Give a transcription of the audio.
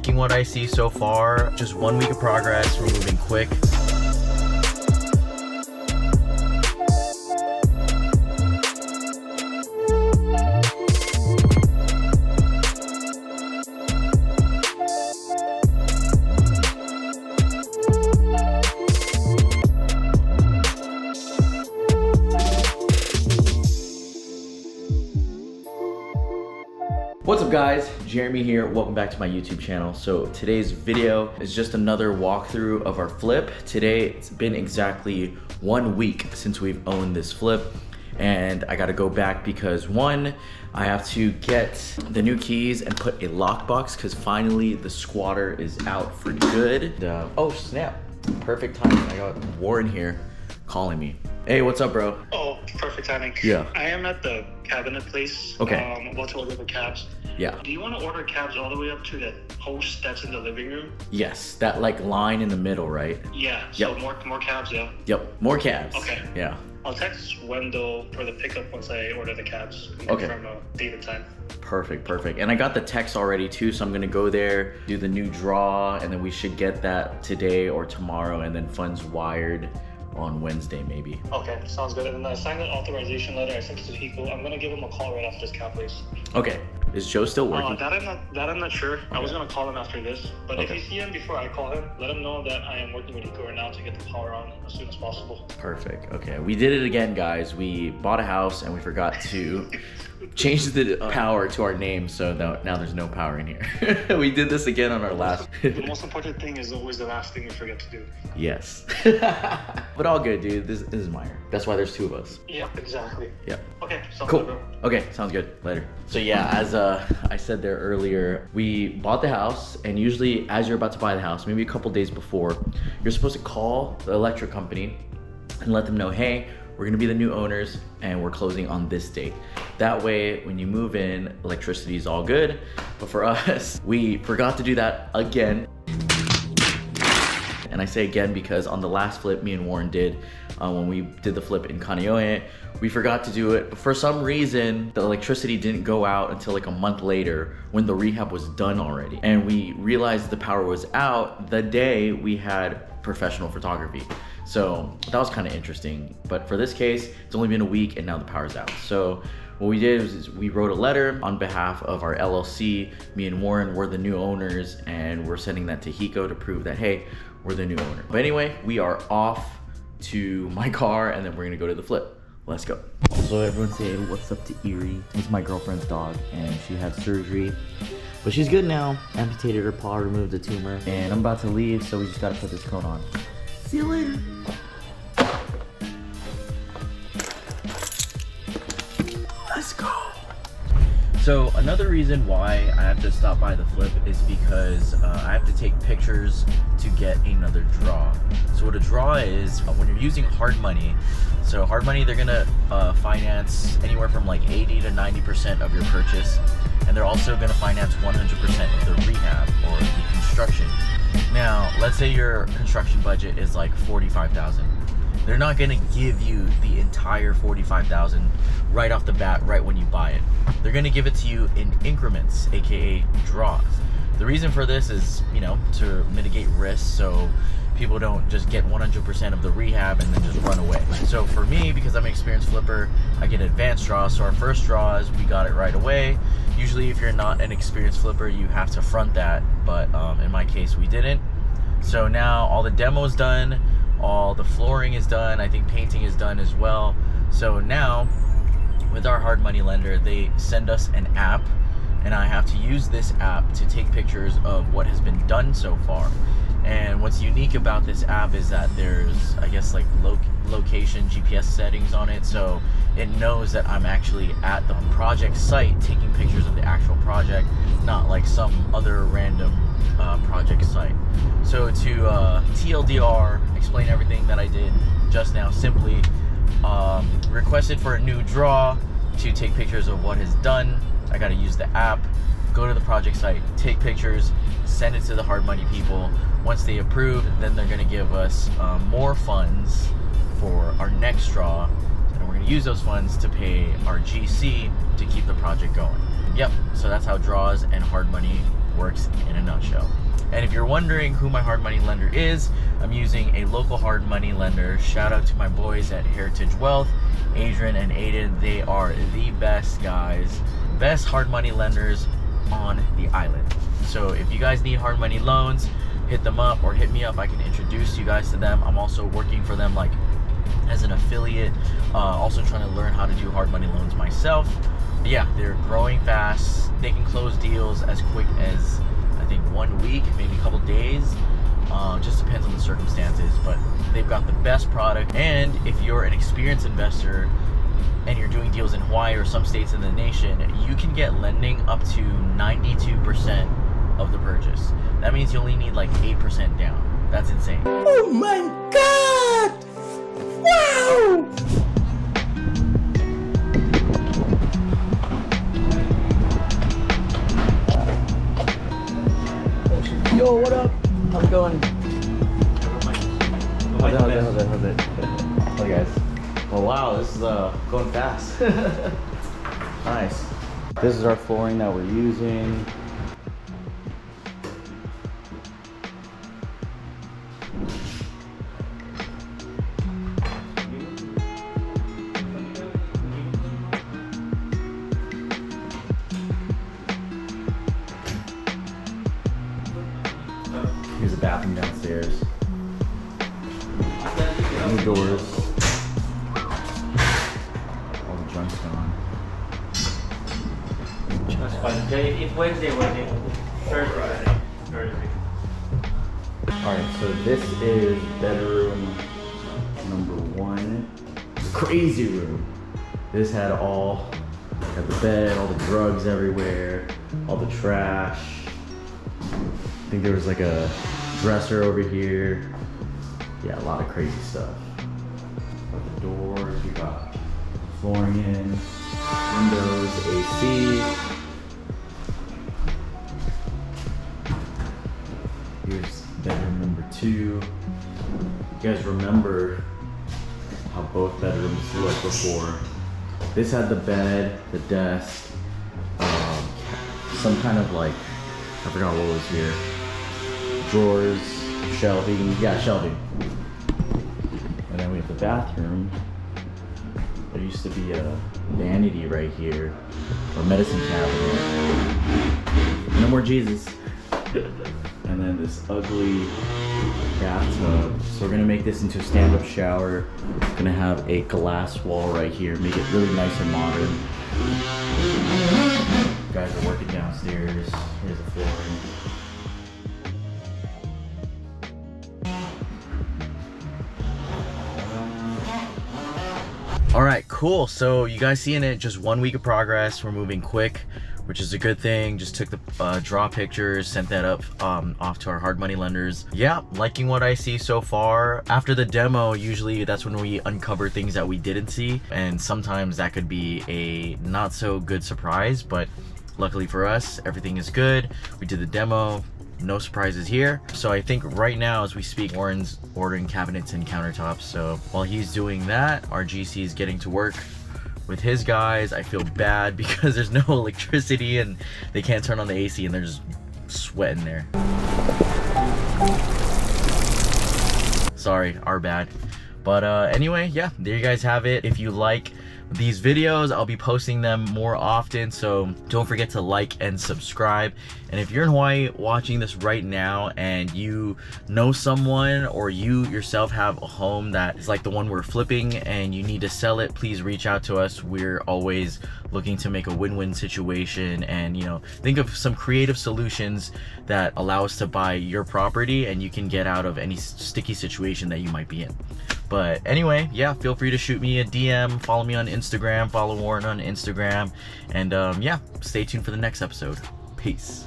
Liking what I see so far. Just 1 week of progress. We're moving quick. What's up guys, Jeremy here, welcome back to my YouTube channel. So today's video is just another walkthrough of our flip. Today it's been exactly 1 week since we've owned this flip, and I gotta go back because one, I have to get the new keys and put a lockbox because finally the squatter is out for good. Oh snap, perfect timing. I got Warren here calling me. Hey, what's up, bro? Oh, perfect timing. Yeah. I am at the cabinet place. Okay. I'm about to order the cabs. Yeah. Do you want to order cabs all the way up to that post that's in the living room? Yes, that like line in the middle, right? Yeah. So Yep. more cabs, yeah. Yep, more cabs. Okay. Yeah. I'll text Wendell for the pickup once I order the cabs. Okay. From date and time. Perfect, perfect. And I got the text already too, so I'm gonna go there, do the new draw, and then we should get that today or tomorrow, and then funds wired on Wednesday maybe. Okay, sounds good. And then I signed the authorization letter. I sent it to HECO. I'm gonna give him a call right after this cab place. Okay. Is Joe still working? That I'm not sure. Okay. I was gonna call him after this, but Okay. if you see him before I call him, let him know that I am working with HECO right now to get the power on as soon as possible. Perfect. Okay, we did it again, guys. We bought a house and we forgot to change the power to our name, so now there's no power in here. We did this again on our last. The most important thing is always the last thing we forget to do. Yes. But all good, dude. This is Meyer. That's why there's two of us. Yep, exactly. Yep. Okay, sounds Cool. good, bro. Okay, sounds good. Later. So yeah, as I said there earlier, we bought the house, and usually as you're about to buy the house, maybe a couple days before, you're supposed to call the electric company and let them know, hey, we're gonna be the new owners and we're closing on this date. That way, when you move in, electricity is all good. But for us, we forgot to do that again. And I say again because on the last flip me and Warren did, when we did the flip in Kaneohe, we forgot to do it. For some reason, the electricity didn't go out until like a month later when the rehab was done already. And we realized the power was out the day we had professional photography. So that was kind of interesting. But for this case, it's only been a week and now the power's out. So what we did is we wrote a letter on behalf of our LLC. Me and Warren were the new owners, and we're sending that to HECO to prove that, hey, we're the new owner. But anyway, we are off to my car and then we're gonna go to the flip. Let's go. So everyone say what's up to Erie. It's my girlfriend's dog and she had surgery, but she's good now. Amputated her paw, removed the tumor, and I'm about to leave, so we just gotta put this coat on. See you later. Let's go. So another reason why I have to stop by the flip is because I have to take pictures to get another draw. So what a draw is, when you're using hard money, so hard money, they're gonna finance anywhere from like 80 to 90% of your purchase, and they're also gonna finance 100% of the rehab or the construction. Now, let's say your construction budget is like $45,000. They're not gonna give you the entire $45,000 right off the bat, right when you buy it. They're gonna give it to you in increments, AKA draws. The reason for this is, you know, to mitigate risk, so people don't just get 100% of the rehab and then just run away. So for me, because I'm an experienced flipper, I get advanced draws. So our first draws, we got it right away. Usually if you're not an experienced flipper, you have to front that, but in my case, we didn't. So now all the demo's done, all the flooring is done, I think painting is done as well. So now, with our hard money lender, they send us an app, and I have to use this app to take pictures of what has been done so far. And what's unique about this app is that there's, I guess, like location GPS settings on it, so it knows that I'm actually at the project site taking pictures of the actual project, not like some other random project site. So to TLDR, explain everything that I did just now, simply requested for a new draw to take pictures of what is done. I got to use the app, go to the project site, take pictures, send it to the hard money people. Once they approve, then they're going to give us more funds for our next draw, and we're going to use those funds to pay our GC to keep the project going. Yep, so that's how draws and hard money works in a nutshell. And if you're wondering who my hard money lender is, I'm using a local hard money lender. Shout out to my boys at Heritage Wealth, Adrian and Aiden. They are the best guys, best hard money lenders on the island. So if you guys need hard money loans, hit them up or hit me up. I can introduce you guys to them. I'm also working for them like as an affiliate, also trying to learn how to do hard money loans myself. But yeah, they're growing fast. They can close deals as quick as I think 1 week, maybe a couple days. Just depends on the circumstances, but they've got the best product. And if you're an experienced investor and you're doing deals in Hawaii or some states in the nation, you can get lending up to 92% of the purchase. That means you only need like 8% down. That's insane. Oh my God! Wow! Yo, what up? How's it going? How's it? Hey guys. Well, wow, this is going fast. Nice. This is our flooring that we're using. Here's the bathroom downstairs. New doors. All the junk's gone. That's fine. It's Wednesday. Thursday. Alright, so this is bedroom number 1. Crazy room. This had the bed, all the drugs everywhere, all the trash. I think there was like a dresser over here. Yeah, a lot of crazy stuff. Got the doors, we got flooring in, windows, AC. Here's bedroom number 2. You guys remember how both bedrooms looked before. This had the bed, the desk, some kind of like, I forgot what was here. Drawers, shelving, yeah, shelving. And then we have the bathroom. There used to be a vanity right here, or medicine cabinet. No more Jesus. And then this ugly bathtub. So we're gonna make this into a stand-up shower. Gonna have a glass wall right here, make it really nice and modern. You guys are working downstairs. Here's the flooring. All right, cool. So you guys seeing it, just 1 week of progress. We're moving quick, which is a good thing. Just took the draw pictures, sent that up off to our hard money lenders. Yeah, liking what I see so far. After the demo, usually that's when we uncover things that we didn't see, and sometimes that could be a not so good surprise, but luckily for us, everything is good. We did the demo, no surprises here. So I think right now as we speak, Warren's ordering cabinets and countertops. So while he's doing that, our GC is getting to work with his guys. I feel bad because there's no electricity and they can't turn on the AC and they're just sweating there. Sorry, our bad. But anyway, yeah, there you guys have it. If you like these videos, I'll be posting them more often, so don't forget to like and subscribe. And if you're in Hawaii watching this right now and you know someone or you yourself have a home that is like the one we're flipping and you need to sell it, please reach out to us. We're always looking to make a win-win situation and, you know, think of some creative solutions that allow us to buy your property and you can get out of any sticky situation that you might be in. But anyway, yeah, feel free to shoot me a DM, follow me on Instagram, follow Warren on Instagram, and yeah, stay tuned for the next episode. Peace.